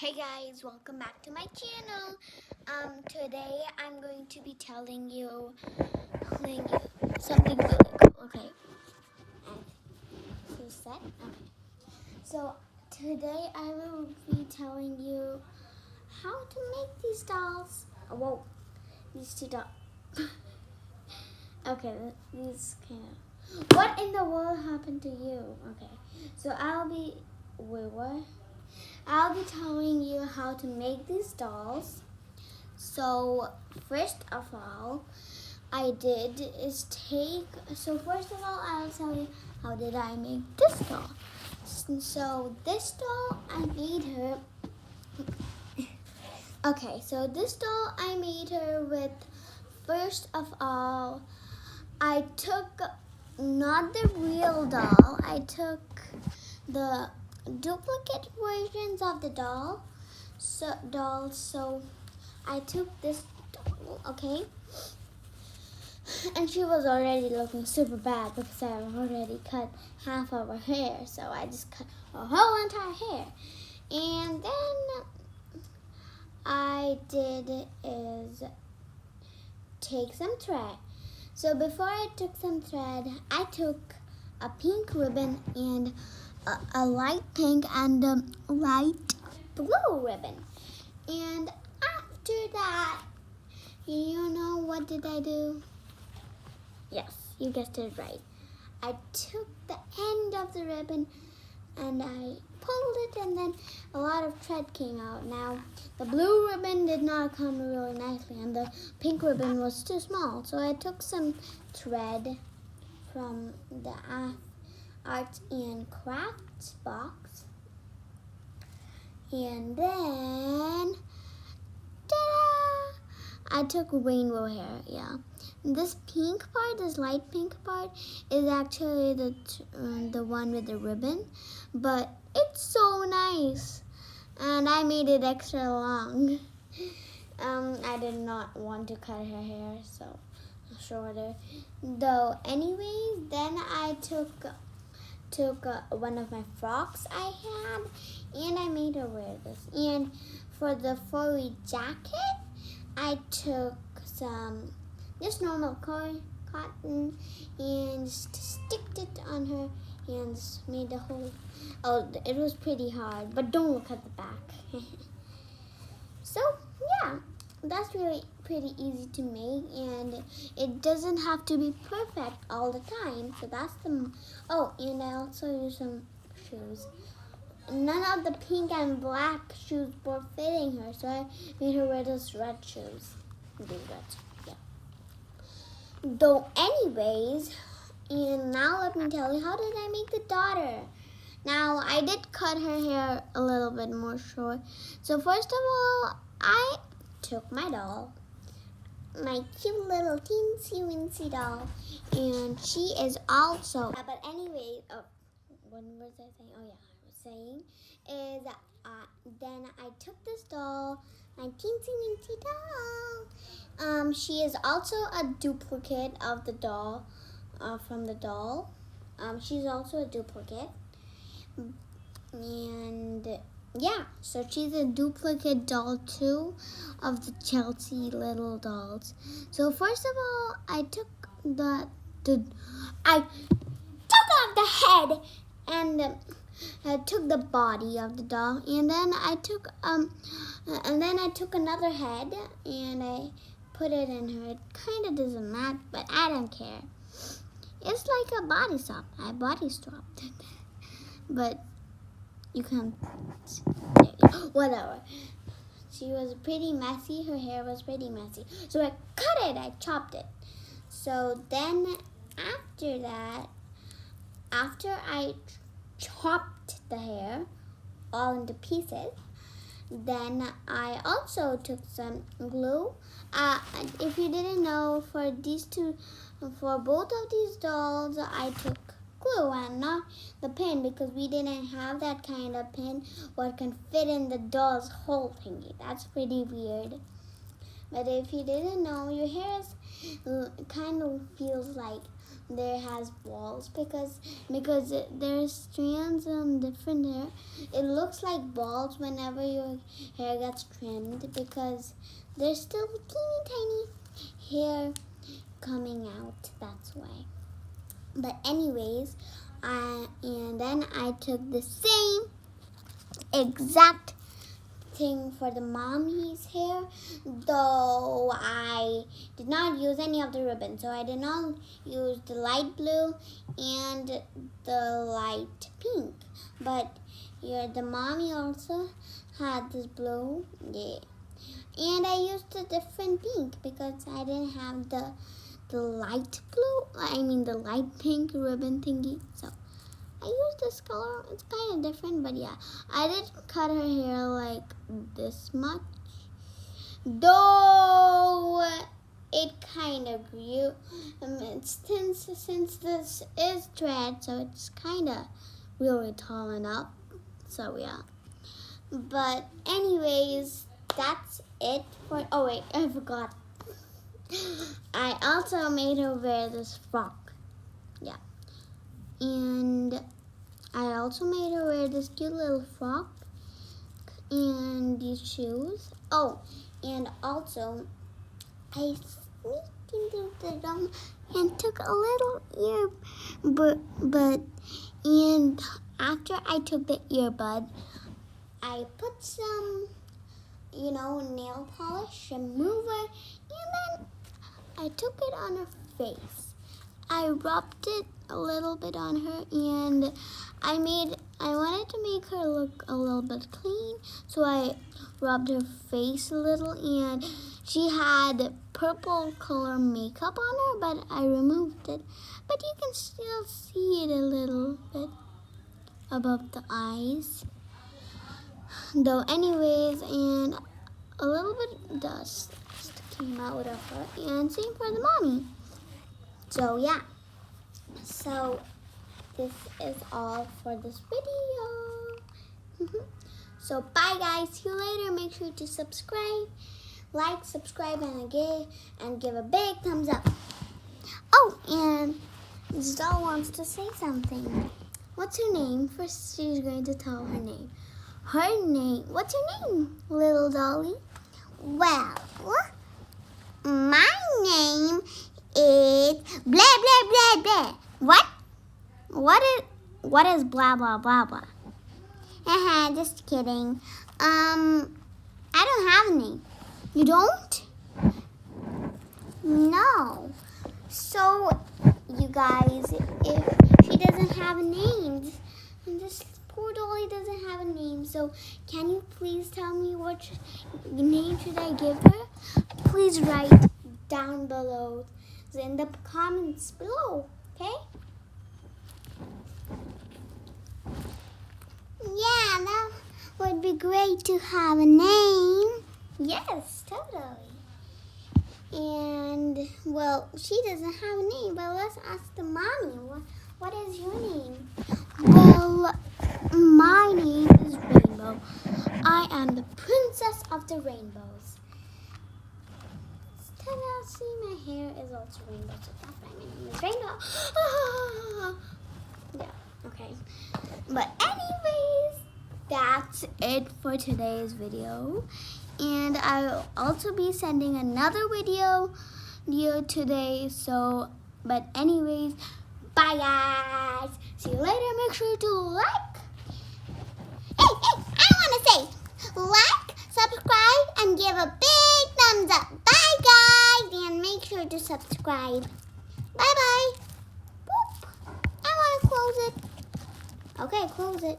Hey guys, welcome back to my channel. Today I'm going to be telling you something really cool. Okay. You set? Okay. So today I will be telling you how to make these dolls. Whoa, these two dolls. Okay, these kind of. What in the world happened to you? Okay, so I'll be telling you how to make these dolls. So first of all, first of all, I'll tell you how did I make this doll. So this doll, I made her. Okay, so this doll, I made her with, first of all, I took not the real doll, I took the duplicate versions of the doll. So I took this doll, okay? And she was already looking super bad because I already cut half of her hair. So I just cut her whole entire hair. And then I did is take some thread. So before I took some thread, I took a pink ribbon and a light pink and a light blue ribbon. And after that, you know what did I do? Yes, you guessed it right. I took the end of the ribbon and I pulled it, and then a lot of thread came out. Now, the blue ribbon did not come really nicely, and the pink ribbon was too small. So I took some thread from the Arts and Crafts box, and then, ta-da! I took rainbow hair, yeah. This pink part, this light pink part, is actually the one with the ribbon, but it's so nice, and I made it extra long. I did not want to cut her hair, so shorter. Though, anyways, then I took one of my frocks I had, and I made her wear this. And for the furry jacket, I took some just normal cotton and just sticked it on her and made the whole. Oh, it was pretty hard, but don't look at the back. So yeah, that's really pretty easy to make, and it doesn't have to be perfect all the time. So that's the. Oh, and I also used some shoes. None of the pink and black shoes were fitting her, so I made her wear those red shoes. These red, yeah. Though, anyways, and now let me tell you, how did I make the daughter? Now, I did cut her hair a little bit more short. So first of all, I took my doll, my cute little teensy-weensy doll, and she is also, but anyway, what was I saying? Oh yeah, I was saying is then I took this doll, my teensy-weensy doll. She is also a duplicate of the doll, from the doll. She's also a duplicate. And yeah, so she's a duplicate doll too of the Chelsea little dolls. So first of all, I took I took off the head and I took the body of the doll, and then I took another head and I put it in her. It kind of doesn't match, but I don't care. It's like a body swap. I body swapped it, but you can't. Whatever. She was pretty messy. Her hair was pretty messy. So I cut it. I chopped it. So then after that, after I chopped the hair all into pieces, then I also took some glue. If you didn't know, for both of these dolls, I took glue and not the pin, because we didn't have that kind of pin what can fit in the doll's whole thingy. That's pretty weird. But if you didn't know, your hair kind of feels like there has balls because there's strands on different hair. It looks like balls whenever your hair gets trimmed because there's still teeny tiny hair coming out. That's why. But anyways, and then I took the same exact thing for the mommy's hair, though I did not use any of the ribbon. So I did not use the light blue and the light pink. But the mommy also had this blue, yeah. And I used a different pink because I didn't have the light blue, the light pink ribbon thingy. So I used this color. It's kind of different, but yeah. I did cut her hair like this much, though it kind of grew. Since this is dread, so it's kind of really tall up. So yeah. But anyways, that's it for. Oh wait, I forgot. I also made her wear this frock. Yeah. And I also made her wear this cute little frock and these shoes. Oh, and also I sneaked into the room and took a little earbud. And after I took the earbud, I put some, nail polish remover, and then I took it on her face. I rubbed it a little bit on her, and I wanted to make her look a little bit clean, so I rubbed her face a little, and she had purple color makeup on her, but I removed it. But you can still see it a little bit above the eyes. Though anyways, and a little bit of dust came out of her, and same for the mommy. So yeah. So this is all for this video. So bye guys, see you later. Make sure to subscribe, subscribe, and give a big thumbs up. Oh, and Zell wants to say something. What's her name? First, she's going to tell her name. Her name. What's her name, little dolly? Well, my name is blah blah blah blah. What? What is blah blah blah blah? Just kidding. I don't have a name. You don't? No. So, you guys, if she doesn't have a name, and this poor dolly doesn't have a name, so can you please tell me what name should I give her? Please write down below in the comments below, okay? Yeah, that would be great to have a name. Yes, totally. And, well, she doesn't have a name, but let's ask the mommy. What is your name? Well, my name is Rainbow. I am the princess of the rainbows. Ta-da, see, my hair is also rainbow, so that's why my name is Rainbow. Yeah, okay. But anyways, that's it for today's video. And I'll also be sending another video today. So, but anyways, bye guys. See you later. Make sure to like. Hey, I want to say like, subscribe, and give a big thumbs up. Bye guys. And make sure to subscribe. Bye bye. Boop. I want to close it. Okay, close it.